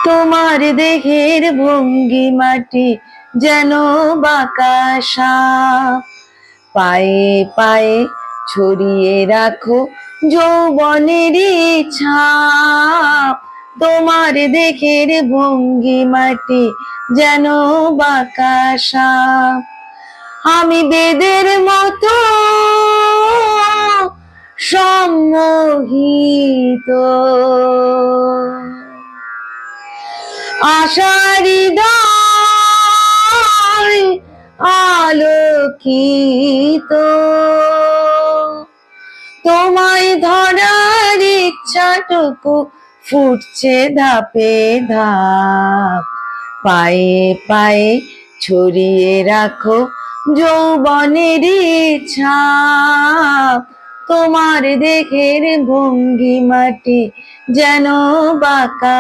তোমার দেহের ভঙ্গিমাটি যেন বাঁকা, পায়ে পায়ে ছড়িয়ে রাখো যৌবনেরই ছাপ। তোমার দেহের ভঙ্গিমাটি যেন বাঁকা। আমি বেদের মতো সম্মোহিত, আশার হৃদয় আলোকিত। তোমায় ধরার ইচ্ছাটুকু ফুটছে ধাপে ধাপ, পায়ে পায়ে ছড়িয়ে রাখো যৌবনেরই ছাপ। তোমার দেহের ভঙ্গিমাটি যেন বাঁকা।